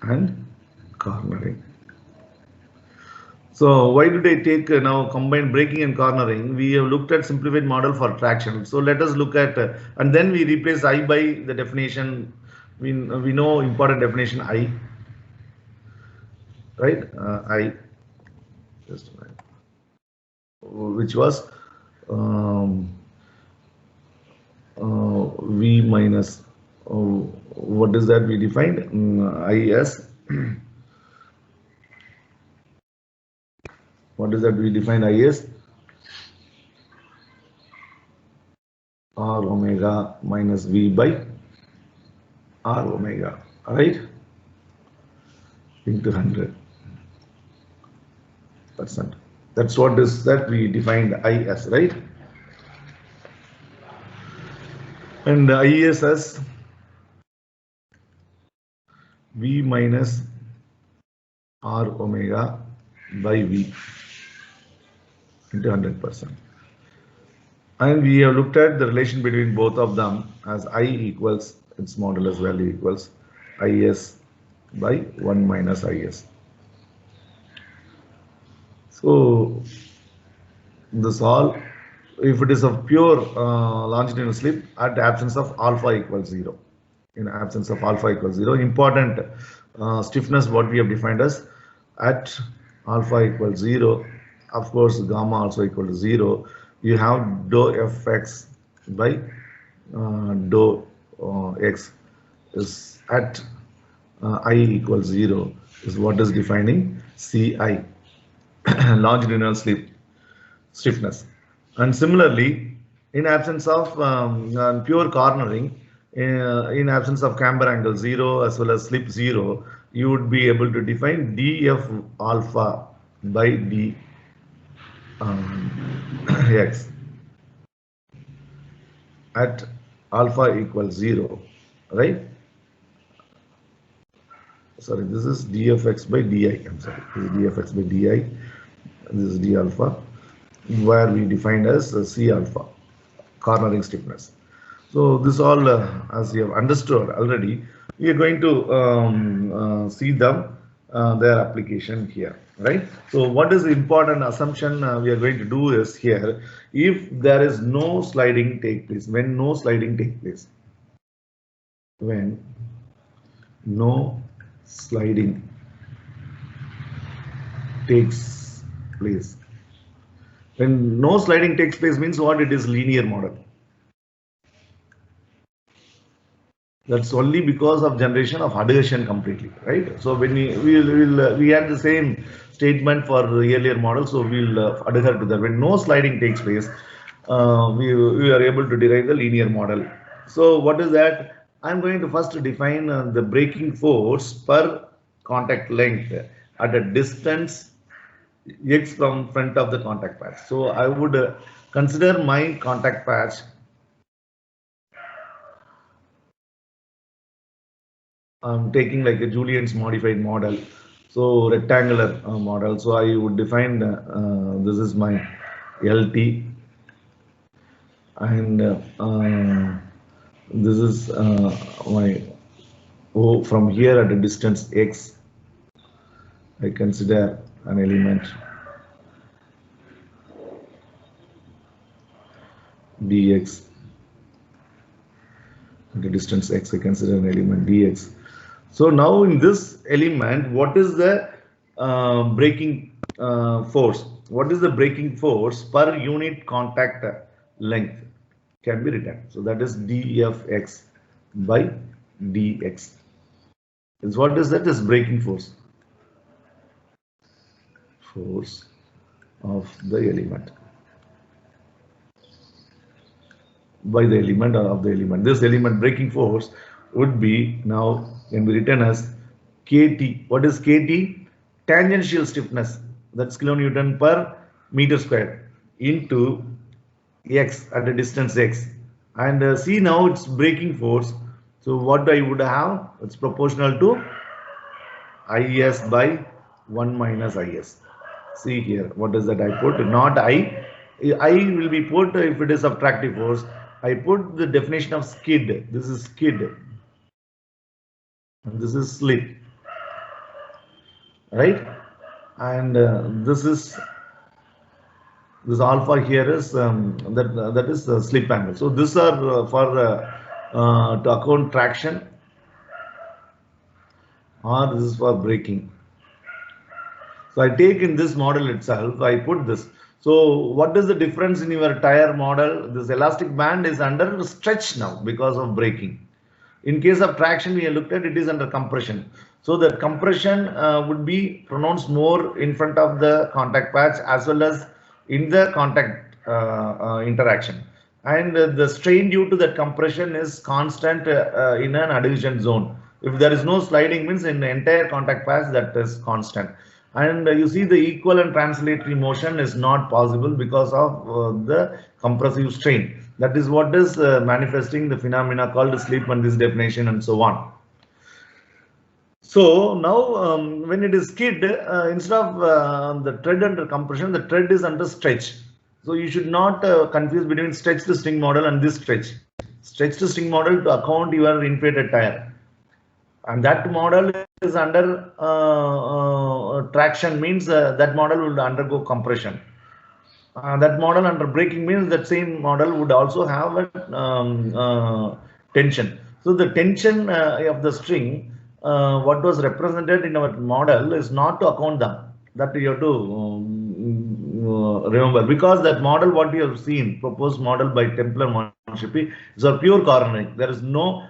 and cornering. So why did I take now combined braking and cornering? We have looked at simplified model for traction. So let us look at and then we replace I by the definition. We know important definition I, right? I just a minute, which was um, V minus what is that we defined IS. What is that we defined IS? R omega minus V by R omega, right? Into 100%. That's what is that we defined IS, right? And IS as V minus R omega by V into 100%. And we have looked at the relation between both of them as I equals its modulus value equals IS by 1 minus IS. So this all, if it is a pure longitudinal slip at the absence of alpha equals 0. In absence of alpha equals 0, important stiffness what we have defined as at alpha equals 0, of course gamma also equal to 0, you have dou fx by dou x is at I equals 0 is what is defining Ci longitudinal slip stiffness. And similarly, in absence of pure cornering, in absence of camber angle 0 as well as slip 0, you would be able to define df alpha by d x at alpha equals 0, right? Sorry, this is dfx by di. I'm sorry, this is dfx by di. This is d alpha, where we defined as C alpha, cornering stiffness. So this all, as you have understood already, we are going to see them, their application here, right? So what is the important assumption we are going to do is here, if there is no sliding take place, when no sliding take place, when no sliding takes place. When no sliding takes place means what? It is linear model. That's only because of generation of adhesion completely, right? So when we had the same statement for the earlier model, so we'll adhere to that. When no sliding takes place, we are able to derive the linear model. So what is that? I'm going to first define the braking force per contact length at a distance x from front of the contact patch. So I would consider my contact patch I'm taking like a Julien's modified model, so rectangular model. So I would define this is my LT, and this is my O. From here at a distance x, I consider an element dx. At a distance x, I consider an element dx. So now in this element, what is the braking force? What is the braking force per unit contact length can be written? So that is dfx by dx. Is what is that? Is braking force. Force of the element by the element or of the element. This element braking force would be now can be written as kT. What is kT? Tangential stiffness, that's kilonewton per meter square into x at a distance x. And see now it's braking force. So what I would have, it's proportional to IS by 1 minus IS. See here, what is that I put? Not I will be put if it is subtractive force. I put the definition of skid. This is skid. And this is slip. right? And this alpha here is that is the slip angle. So these are for to account traction, or this is for braking. So I take in this model itself, I put this. So what is the difference in your tire model? This elastic band is under stretch now because of braking. In case of traction, we have looked at it is under compression. So the compression would be pronounced more in front of the contact patch as well as in the contact interaction. And the strain due to that compression is constant in an adhesion zone. If there is no sliding, means in the entire contact patch that is constant. And you see the equal and translatory motion is not possible because of the compressive strain. That is what is manifesting the phenomena called slip and this definition and so on. So now when it is skid, instead of the tread under compression, the tread is under stretch. So you should not confuse between stretched string model and this stretch. Stretched string model to account your inflated tire. And that model is under traction, means that model will undergo compression. That model under braking means that same model would also have a tension. So the tension of the string, what was represented in our model is not to account them. That you have to remember, because that model what you have seen, proposed model by Templer Monshipi, is a pure cornering. There is no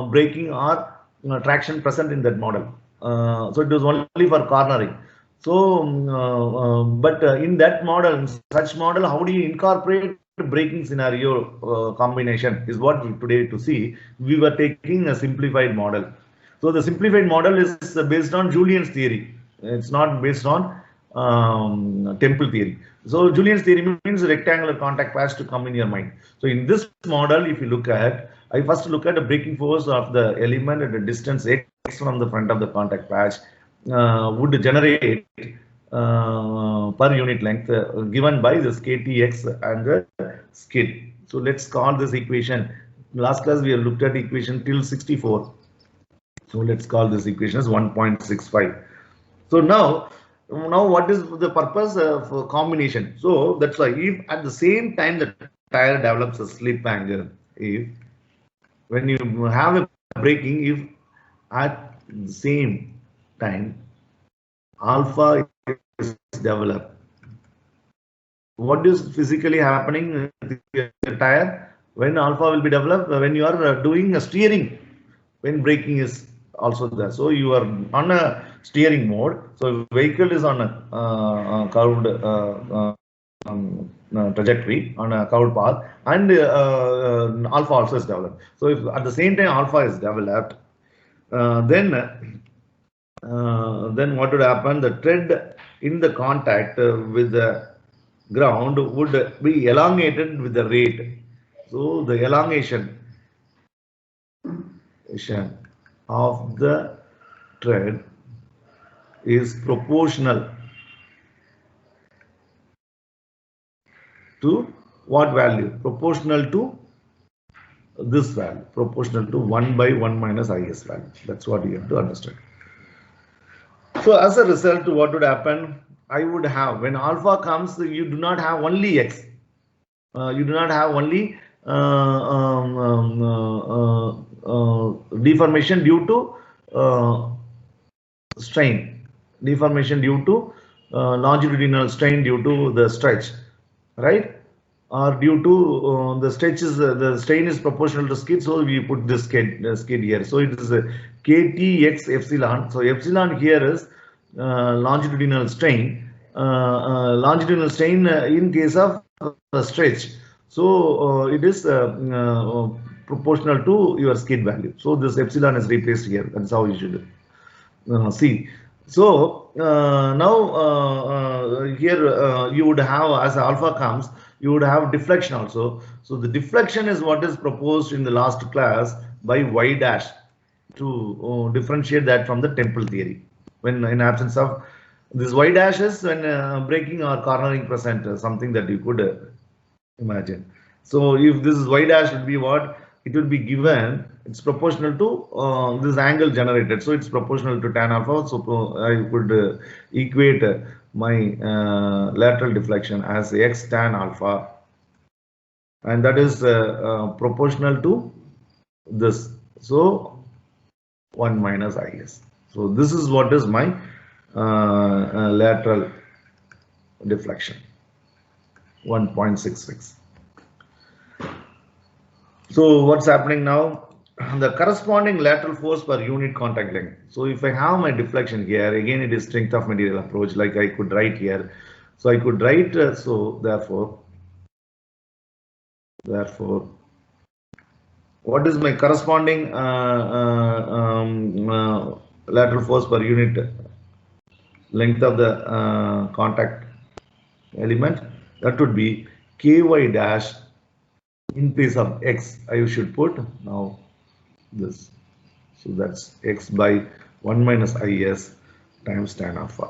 braking or traction present in that model. So it was only for cornering. So, but in that model, in such model, how do you incorporate braking scenario combination is what we today to see. We were taking a simplified model. So the simplified model is based on Julien's theory. It's not based on Temple theory. So Julien's theory means rectangular contact patch to come in your mind. So in this model, if you look at, I first look at the braking force of the element at a distance x from the front of the contact patch would generate per unit length given by this KTX and the skid. So let's call this equation. Last class we have looked at equation till 64. So let's call this equation as 1.65. So now what is the purpose of combination? So that's why if at the same time the tire develops a slip angle, if when you have a braking, if at the same time alpha is developed, what is physically happening with the tire when alpha will be developed? When you are doing a steering, when braking is also there. So you are on a steering mode. So vehicle is on a curved trajectory, on a curved path, and alpha also is developed. So if at the same time alpha is developed, then what would happen? The tread in the contact with the ground would be elongated with the rate. So the elongation of the tread is proportional to what value? Proportional to this value, proportional to 1 by 1 minus is value. That's what you have to understand. So as a result, what would happen? I would have, when alpha comes, you do not have only x. You do not have only deformation due to strain, deformation due to longitudinal strain due to the stretch, right? Or due to the stretch is the strain is proportional to skid, so we put this skid here. So it is KTX epsilon. So epsilon here is longitudinal strain. Longitudinal strain in case of stretch. So it is proportional to your skid value. So this epsilon is replaced here. That's how you should see. So now here you would have, as alpha comes, you would have deflection also. So the deflection is what is proposed in the last class by y dash to differentiate that from the Temple theory. When in absence of this y dash is when braking or cornering present, something that you could imagine. So if this is y dash would be what? it will be given, it's proportional to this angle generated. So it's proportional to tan alpha. So I could equate my lateral deflection as x tan alpha, and that is proportional to this. So 1 minus is. So this is what is my lateral deflection, 1.66. So what's happening now? The corresponding lateral force per unit contact length. So if I have my deflection here, again it is strength of material approach, like I could write here. So I could write, so therefore, what is my corresponding lateral force per unit length of the contact element? That would be ky dash. In place of x, I should put now this. So that's x by 1 minus is times tan alpha.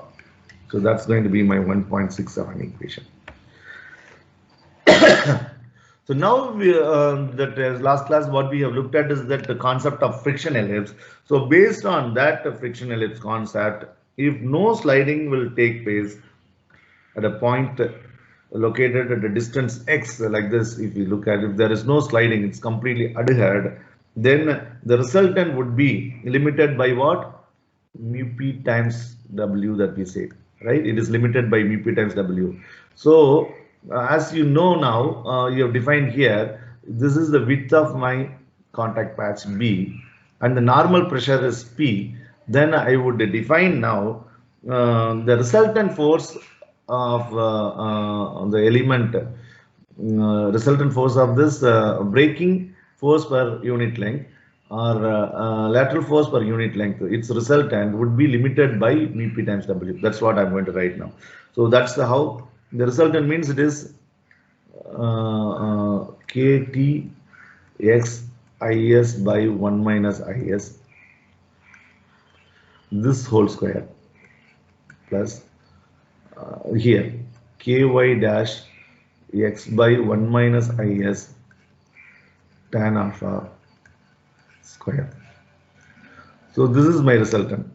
So that's going to be my 1.67 equation. So now that last class what we have looked at is that the concept of friction ellipse. So based on that friction ellipse concept, if no sliding will take place at a point located at a distance x like this, if we look at, if there is no sliding, it's completely adhered, then the resultant would be limited by what? Mu p times w that we say, right? It is limited by mu p times w. So as you know now, you have defined here, this is the width of my contact patch B and the normal pressure is P. Then I would define now the resultant force of the element, resultant force of this braking force per unit length or lateral force per unit length. Its resultant would be limited by mu p times w. That's what I'm going to write now. So that's how the resultant means. It is kt x is by 1 minus is, this whole square, plus here ky dash x by 1 minus is tan alpha square. So this is my resultant,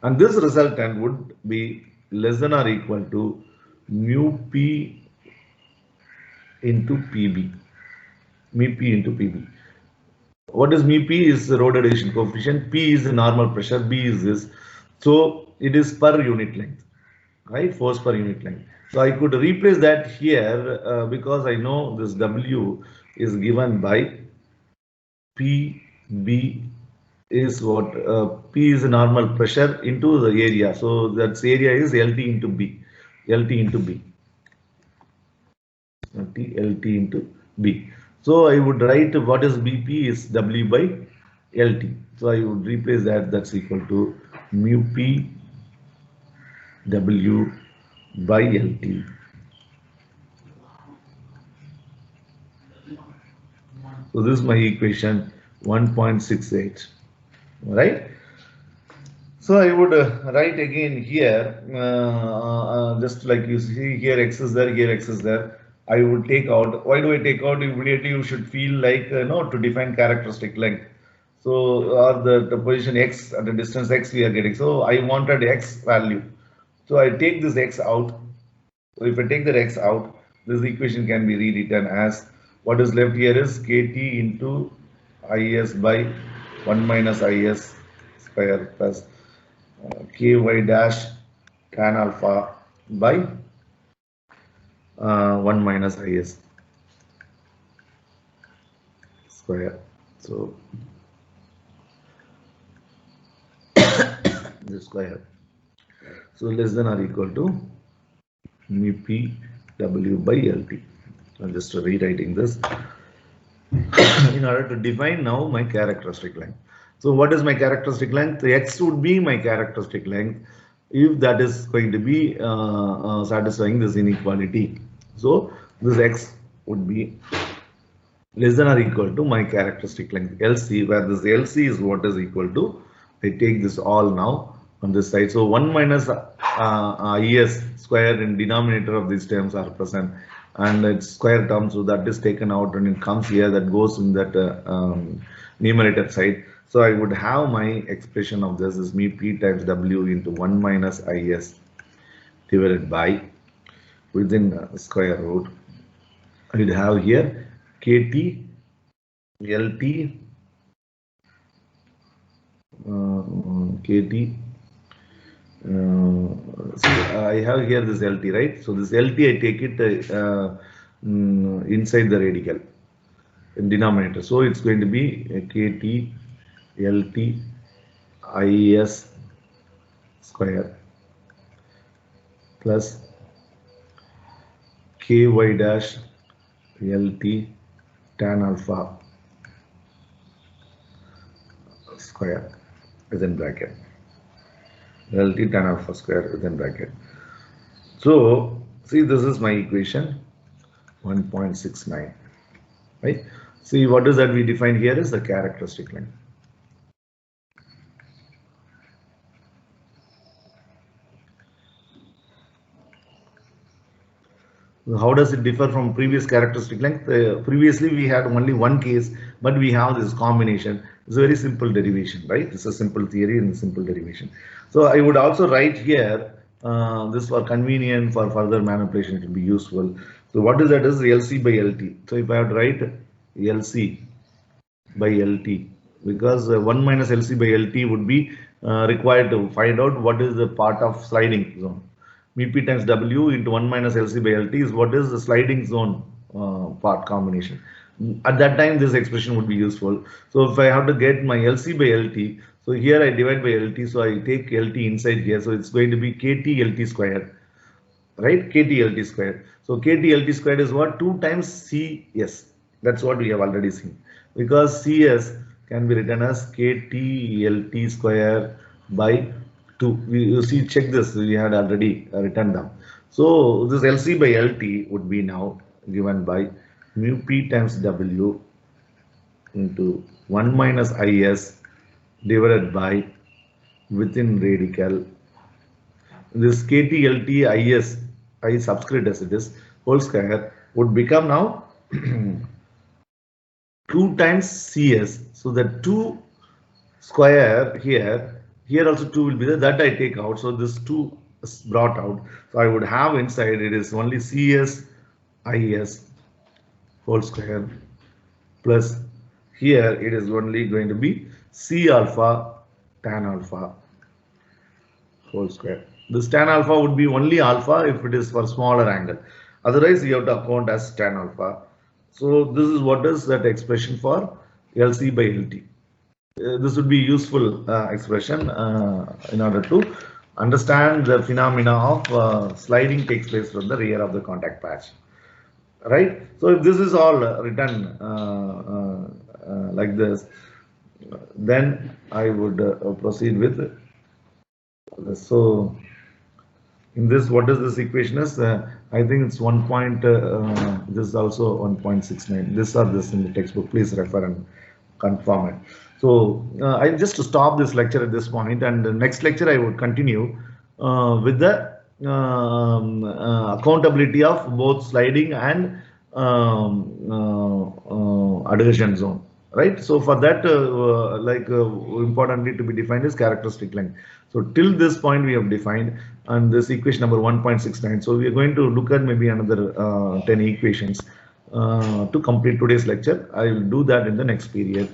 and this resultant would be less than or equal to mu p into pb. Mu p into pb. What is mu p? Is the rotor adhesion coefficient. P is the normal pressure. B is this. So it is per unit length, right? Force per unit length. So I could replace that here because I know this W is given by PB is what? P is the normal pressure into the area. So that area is LT into B. LT into B. LT into B. So I would write what is BP is W by LT. So I would replace that. That's equal to mu P W by LT. So this is my equation 1.68, right? So I would write again here, just like you see here, x is there, here x is there. I would take out. Why do I take out? Immediately you should feel like no, to define characteristic length. So or the position x at the distance x we are getting. So I wanted x value. So I take this x out. So if I take that x out, this equation can be rewritten as what is left here is kt into is by 1 minus is square plus ky dash tan alpha by 1 minus is square. So the square. So less than or equal to mu p w by lt. I'm just rewriting this in order to define now my characteristic length. So what is my characteristic length? X would be my characteristic length if that is going to be satisfying this inequality. So this x would be less than or equal to my characteristic length LC, where this LC is what is equal to, I take this all now on this side. So 1 minus is square in denominator of these terms are present, and it's square term, so that is taken out and it comes here, that goes in that numerator side. So I would have my expression of this is mu p times w into 1 minus is divided by within square root. I would have here kt lt kt. So I have here this LT, right? So this LT I take it inside the radical in denominator. So it's going to be KT LT IS square plus KY dash LT tan alpha square within bracket. LT tan alpha square within bracket. So see, this is my equation 1.69, right? See, what is that we define here is the characteristic length. How does it differ from previous characteristic length? Previously we had only one case, but we have this combination. It's a very simple derivation, right? It's a simple theory and a simple derivation. So I would also write here, this for convenient, for further manipulation, it will be useful. So what is that is LC by LT. So if I have to write LC by LT, because 1 minus LC by LT would be required to find out what is the part of sliding zone. Mu p times W into 1 minus LC by LT is what is the sliding zone part combination. At that time, this expression would be useful. So if I have to get my LC by LT, so here I divide by LT, so I take LT inside here. So it's going to be KT LT square, right? KT LT square. So KT LT square is what? 2 times CS. That's what we have already seen. Because CS can be written as KT LT square by 2. You see, check this, we had already written down. So this LC by LT would be now given by mu p times W into 1 minus IS divided by within radical. This KT LT IS, I subscript as it is, whole square would become now 2 times CS. So the 2 square here also 2 will be there, that I take out. So this 2 is brought out. So I would have inside it is only CS IS whole square plus here it is only going to be C alpha tan alpha whole square. This tan alpha would be only alpha if it is for smaller angle. Otherwise you have to account as tan alpha. So this is what is that expression for LC by LT. This would be useful expression in order to understand the phenomena of sliding takes place from the rear of the contact patch, right? So if this is all written like this, then I would proceed with this. So in this, what is this equation is? I think it's 1 point. This is also 1.69. This or this in the textbook. Please refer and confirm it. So I just to stop this lecture at this point, and the next lecture I would continue with the accountability of both sliding and adhesion zone, right? So for that, importantly to be defined is characteristic length. So till this point we have defined, and this equation number 1.69. So we are going to look at maybe another 10 equations to complete today's lecture. I will do that in the next period.